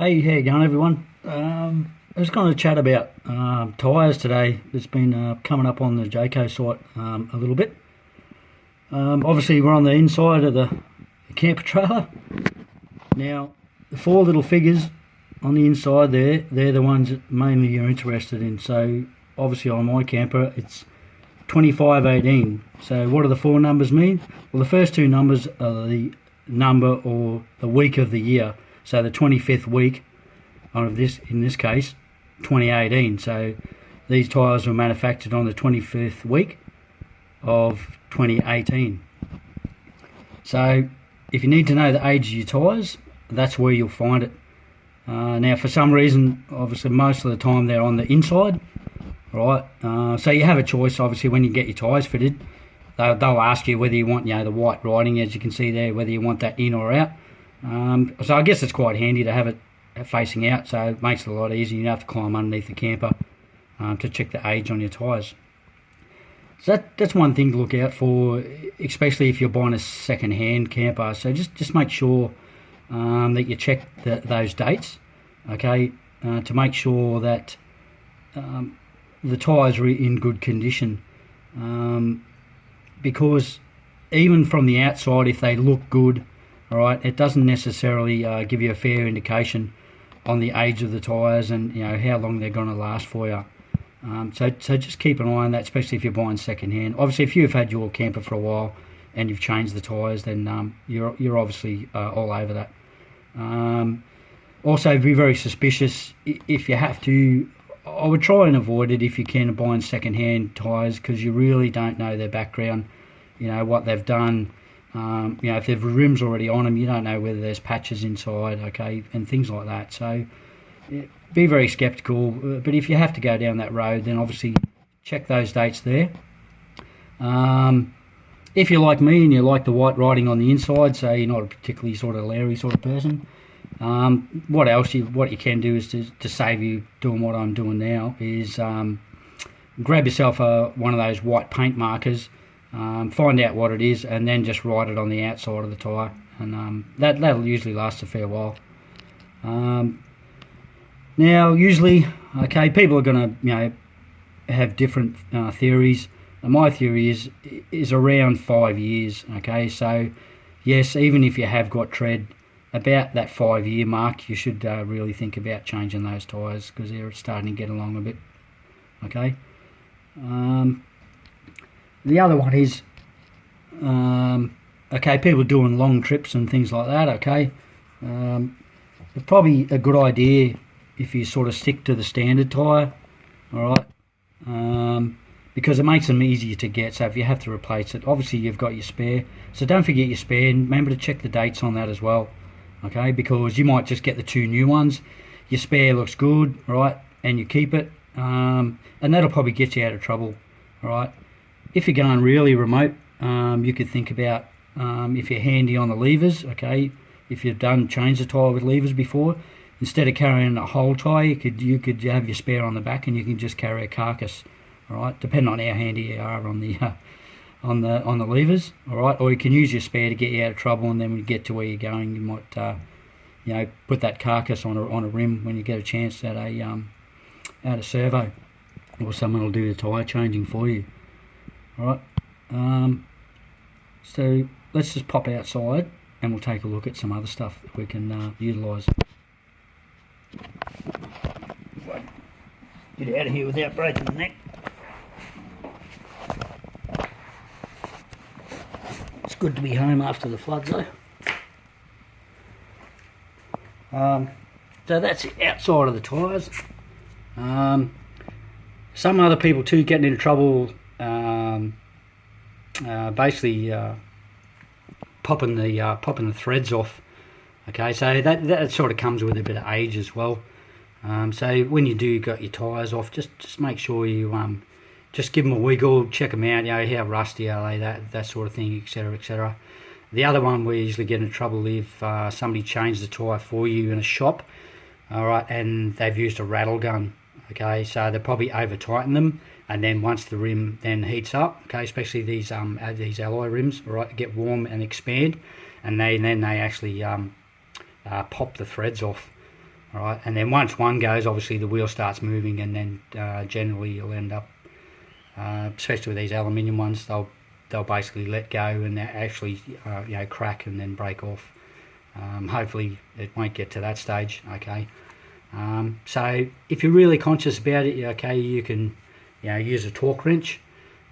Hey, how you going, everyone? I was going to chat about tyres today. It's been coming up on the Jayco site a little bit. Obviously, we're on the inside of the camper trailer. Now, the four little figures on the inside there, they're the ones that mainly you're interested in. So, obviously, on my camper, it's 2518. So, what do the four numbers mean? Well, the first two numbers are the number or the week of the year. So the 25th week of this, in this case, 2018. So these tyres were manufactured on the 25th week of 2018. So if you need to know the age of your tyres, that's where you'll find it. Now, for some reason, obviously, most of the time they're on the inside, right? So you have a choice, obviously, when you get your tyres fitted. They'll ask you whether you want, the white writing, as you can see there, whether you want that in or out. So I guess it's quite handy to have it facing out, so it makes it a lot easier. You don't have to climb underneath the camper to check the age on your tyres. So that's one thing to look out for, especially if you're buying a second-hand camper. So just make sure that you check those dates, okay, to make sure that the tyres are in good condition. Because even from the outside, if they look good, all right, it doesn't necessarily give you a fair indication on the age of the tyres and how long they're going to last for you. So just keep an eye on that, especially if you're buying second hand. Obviously, if you've had your camper for a while and you've changed the tyres, then you're obviously all over that. Also, be very suspicious if you have to. I would try and avoid it if you can, buying second hand tyres, because you really don't know their background. What they've done. If there's rims already on them, you don't know whether there's patches inside, okay, and things like that. So be very skeptical, but if you have to go down that road, then obviously check those dates there. If you're like me and you like the white writing on the inside, so you're not a particularly sort of Larry sort of person, what you can do is to save you doing what I'm doing now is grab yourself one of those white paint markers. Find out what it is and then just write it on the outside of the tyre, and that'll usually last a fair while. Now, usually, okay, people are going to have different theories. My theory is around 5 years. Okay, so yes, even if you have got tread, about that 5 year mark, you should really think about changing those tyres, because they're starting to get along a bit. Okay. The other one is, okay, people doing long trips and things like that, okay. It's probably a good idea if you sort of stick to the standard tyre, all right, because it makes them easier to get. So if you have to replace it, obviously you've got your spare. So don't forget your spare, and remember to check the dates on that as well, okay, because you might just get the two new ones. Your spare looks good, right, and you keep it, and that'll probably get you out of trouble, all right. If you're going really remote, you could think about if you're handy on the levers, okay, if you've changed the tyre with levers before, instead of carrying a whole tyre, you could have your spare on the back and you can just carry a carcass, all right, depending on how handy you are on the levers, all right, or you can use your spare to get you out of trouble, and then when you get to where you're going, you might put that carcass on a rim when you get a chance at a servo, or someone will do the tyre changing for you. Alright, so let's just pop outside and we'll take a look at some other stuff that we can utilise. Get out of here without breaking the neck. It's good to be home after the floods though. So that's the outside of the tyres. Some other people too getting into trouble basically popping the threads off. Okay, so that sort of comes with a bit of age as well. So when you do got your tyres off, just make sure you just give them a wiggle, check them out. How rusty are they, that sort of thing, etc., etc. The other one we usually get into trouble if somebody changed the tyre for you in a shop, all right, and they've used a rattle gun. Okay, so they probably over tighten them, and then once the rim then heats up, okay, especially these alloy rims, all right, get warm and expand, and then they actually pop the threads off. All right, and then once one goes, obviously the wheel starts moving, and then generally you'll end up, especially with these aluminium ones, they'll basically let go and they actually crack and then break off. Hopefully it won't get to that stage. Okay, so if you're really conscious about it, okay, you can use a torque wrench.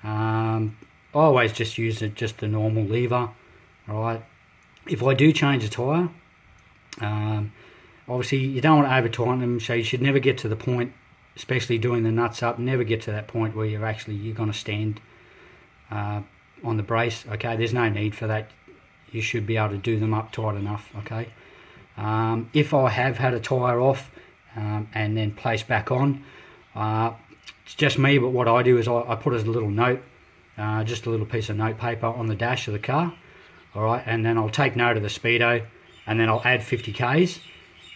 I always just use just the normal lever. All right, if I do change a tyre, obviously you don't want to over tighten them, so you should never get to the point, especially doing the nuts up, never get to that point where you're going to stand on the brace. Okay, there's no need for that. You should be able to do them up tight enough. Okay, if I have had a tyre off and then placed back on, it's just me, but what I do is I put a little note, just a little piece of note paper on the dash of the car. All right, and then I'll take note of the speedo, and then I'll add 50 k's,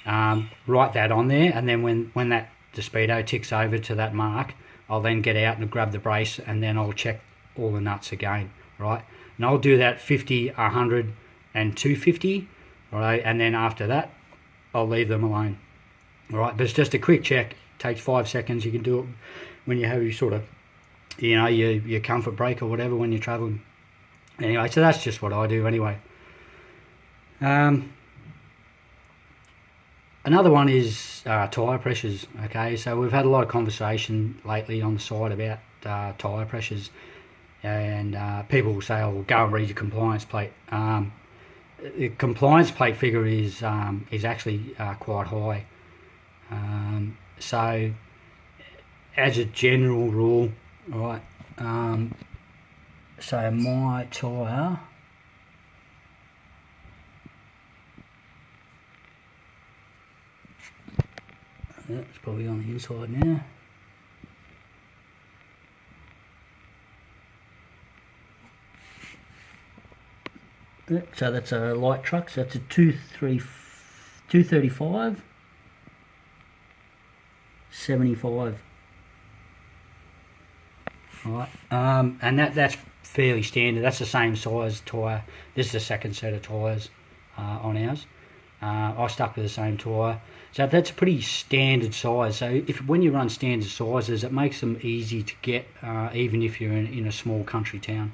write that on there, and then when the speedo ticks over to that mark, I'll then get out and grab the brace, and then I'll check all the nuts again. Right, and I'll do that 50, 100, and 250. All right, and then after that, I'll leave them alone. All right, but it's just a quick check. It takes 5 seconds. You can do it when you have your sort of, your comfort break or whatever when you're traveling. Anyway, so that's just what I do anyway. Another one is tyre pressures. Okay, so we've had a lot of conversation lately on the site about tyre pressures, and people will say, "Oh, go and read your compliance plate." The compliance plate figure is actually quite high. So, as a general rule, right. So my tyre, it's probably on the inside now. So that's a light truck, so that's a 235, 75. Right, and that's fairly standard. That's the same size tyre. This is the second set of tyres on ours. I stuck with the same tyre, so that's a pretty standard size. So when you run standard sizes, it makes them easy to get, even if you're in a small country town.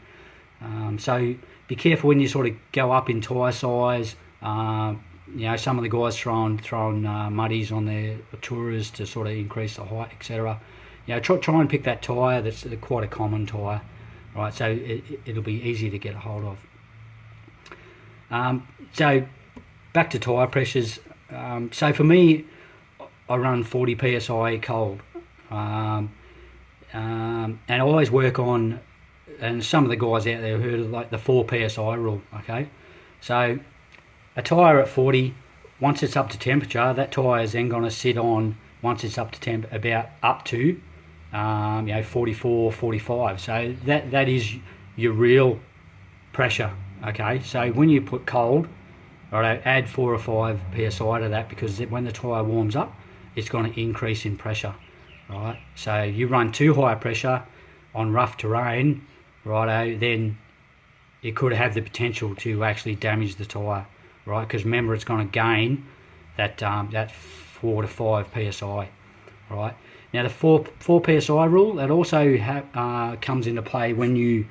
So be careful when you sort of go up in tyre size. Some of the guys throwing muddies on their tourers to sort of increase the height, etc. Try and pick that tyre that's quite a common tyre, right? So it'll be easy to get a hold of. So back to tyre pressures. So for me, I run 40 psi cold, and I always work on. And some of the guys out there have heard of like the 4 psi rule. Okay, so a tyre at 40, once it's up to temperature, that tyre is then going to sit on, once it's up to temp, about up to 44, 45. So that is your real pressure. Okay, so when you put cold, right, add 4 or 5 psi to that, because when the tyre warms up, it's going to increase in pressure. Right, so you run too high pressure on rough terrain, righto, then it could have the potential to actually damage the tyre, right? Because remember, it's going to gain that 4 to 5 psi, right? Now the 4 psi rule, that also comes into play when you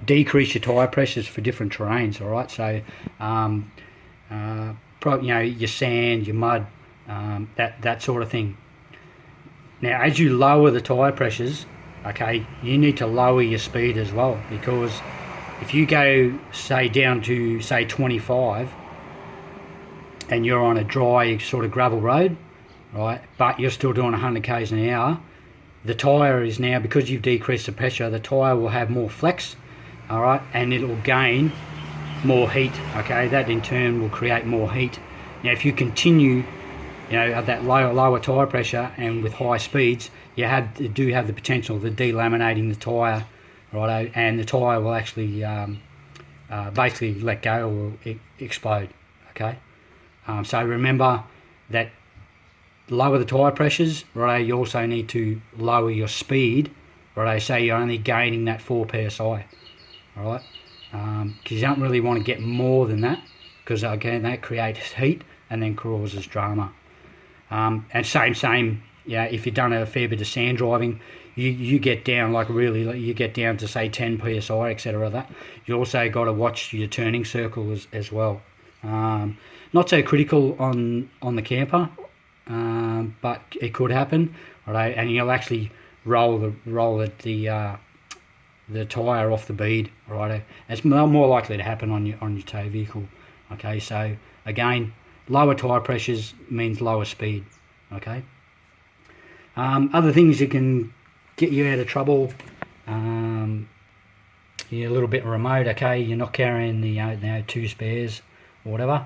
decrease your tyre pressures for different terrains. All right, so your sand, your mud, that sort of thing. Now, as you lower the tyre pressures, okay, you need to lower your speed as well, because if you go, say, down to, say, 25, and you're on a dry sort of gravel road, right, but you're still doing 100 k's an hour, the tyre is now, because you've decreased the pressure, the tyre will have more flex, all right, and it'll gain more heat, okay, that in turn will create more heat. Now, if you continue, at that lower tyre pressure and with high speeds, you do have the potential of delaminating the tyre, right, and the tyre will actually basically let go or explode. Okay, so remember that lower the tyre pressures, right. You also need to lower your speed, right. Say you're only gaining that 4 psi, all right, because you don't really want to get more than that, because again that creates heat and then causes drama. And same, yeah, if you've done a fair bit of sand driving, you get down like really, you get down to say 10 psi, etc. That you also got to watch your turning circle as well. Not so critical on the camper, but it could happen, right? And you'll actually roll the tyre off the bead, right? It's more likely to happen on your tow vehicle. Okay, so again, lower tyre pressures means lower speed. Okay. Other things that can get you out of trouble. You're a little bit remote. Okay, you're not carrying the 2 spares or whatever.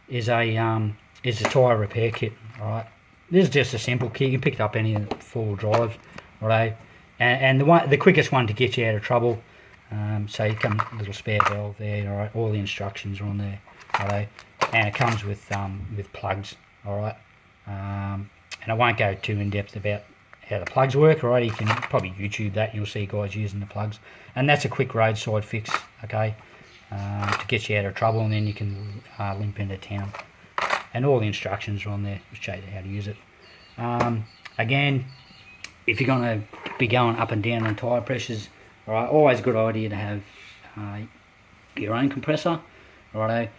Is a tyre repair kit. All right. This is just a simple kit. You can pick it up any 4-wheel drive, right? And the quickest one to get you out of trouble. So you come a little spare valve there. All right. All the instructions are on there. Right. And it comes with plugs. All right. And I won't go too in depth about how the plugs work. All right. You can probably YouTube that. You'll see guys using the plugs. And that's a quick roadside fix. Okay. To get you out of trouble, and then you can limp into town. And all the instructions are on there to show you how to use it. Again, if you're going to be going up and down on tyre pressures, all right, always a good idea to have your own compressor, righto.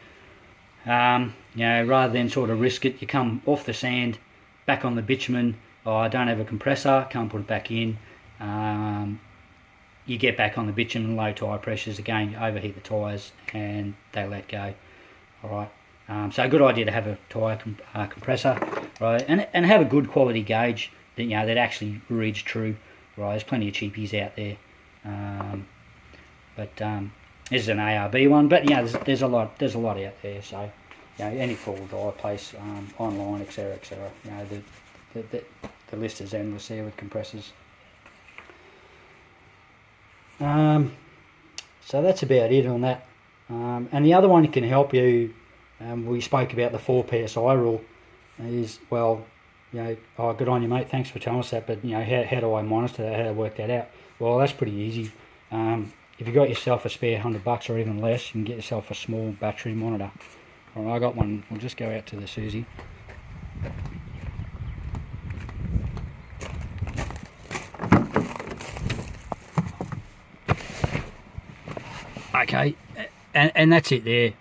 Rather than sort of risk it, you come off the sand, back on the bitumen. Oh, I don't have a compressor, can't put it back in. You get back on the bitumen, low tyre pressures, again, you overheat the tyres and they let go. All right. So a good idea to have a tyre compressor, right, and have a good quality gauge that that actually reads true. Right, there's plenty of cheapies out there, but this is an ARB one. But there's a lot out there. So any 4-wheel drive place, online, etc., etc. The list is endless there with compressors. So that's about it on that. And the other one that can help you, we spoke about the 4 psi rule, is, well, oh, good on you, mate, thanks for telling us that, but how do I monitor that, how do I work that out? Well, that's pretty easy. If you got yourself a spare $100 or even less, you can get yourself a small battery monitor. All right, I got one. We'll just go out to the Susie. Okay, and that's it there.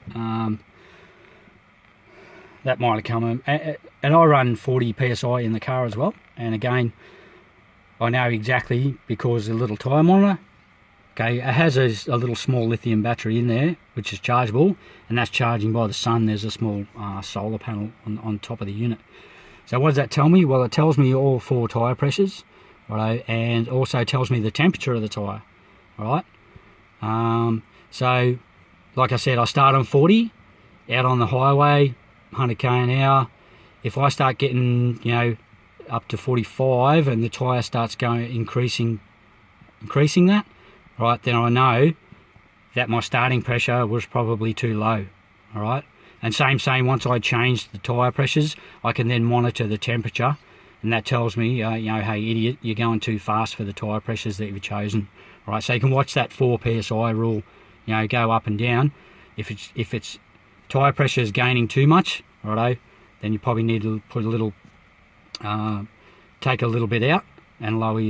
That might have come in. And I run 40 psi in the car as well. And again, I know exactly, because the little tyre monitor, okay, it has a little small lithium battery in there, which is chargeable, and that's charging by the sun. There's a small solar panel on top of the unit. So what does that tell me? Well, it tells me all 4 tyre pressures, right, and also tells me the temperature of the tyre, all right? So, like I said, I start on 40, out on the highway, 100k an hour. If I start getting, up to 45 and the tyre starts increasing that, right, then I know that my starting pressure was probably too low, all right? And same, once I change the tyre pressures, I can then monitor the temperature, and that tells me, hey, idiot, you're going too fast for the tyre pressures that you've chosen, all right? So you can watch that 4 psi rule, go up and down. If it's tyre pressure is gaining too much, righto, then you probably need to put a little, take a little bit out and lower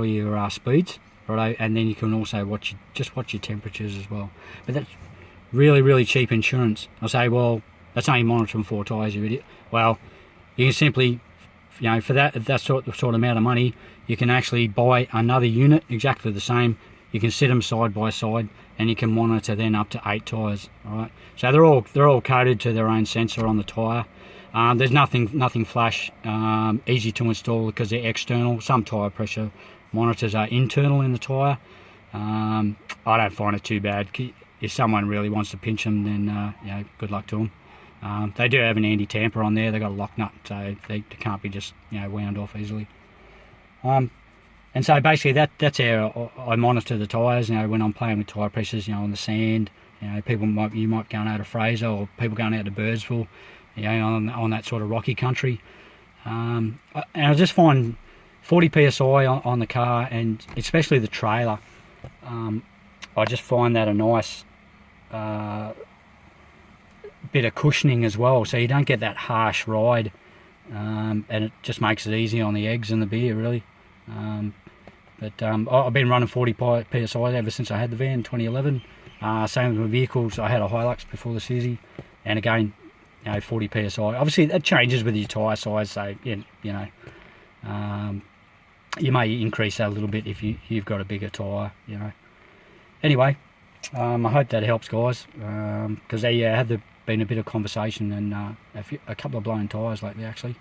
your speeds, righto, and then you can also watch your temperatures as well. But that's really, really cheap insurance. I say, well, that's only monitoring 4 tyres, you idiot. Well, you can simply, for that sort of amount of money, you can actually buy another unit exactly the same. You can set them side by side, and you can monitor then up to 8 tyres. All right. So they're all coded to their own sensor on the tyre. There's nothing flash, easy to install because they're external. Some tyre pressure monitors are internal in the tyre. I don't find it too bad. If someone really wants to pinch them, then good luck to them. They do have an anti-tamper on there. They've got a lock nut, so they can't be just wound off easily. And so basically that's how I monitor the tyres. When I'm playing with tyre pressures, on the sand. You might going out to Fraser, or people going out to Birdsville, on that sort of rocky country. And I just find 40 psi on the car, and especially the trailer. I just find that a nice bit of cushioning as well, so you don't get that harsh ride and it just makes it easy on the eggs and the beer, really. I've been running 40 psi ever since I had the van in 2011. Same with my vehicles. I had a Hilux before the Susie, and again, 40 psi. Obviously, that changes with your tyre size, so you may increase that a little bit if you've got a bigger tyre. Anyway, I hope that helps, guys, because there have been a bit of conversation and a couple of blown tyres lately, actually.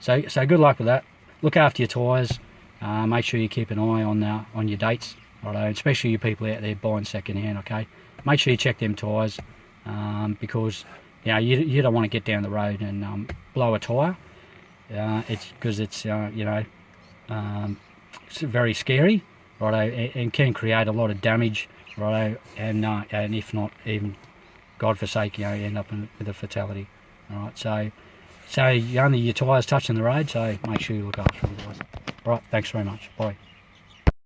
So good luck with that. Look after your tyres. Make sure you keep an eye on your dates, right? Especially you people out there buying second hand. Okay, make sure you check them tyres, because you don't want to get down the road and blow a tyre. It's because it's it's very scary, right? And can create a lot of damage, right? And if not even, God forsake, end up with a fatality. All right, so only your tyres touching the road, so make sure you look after them, guys. Right, thanks very much. Bye.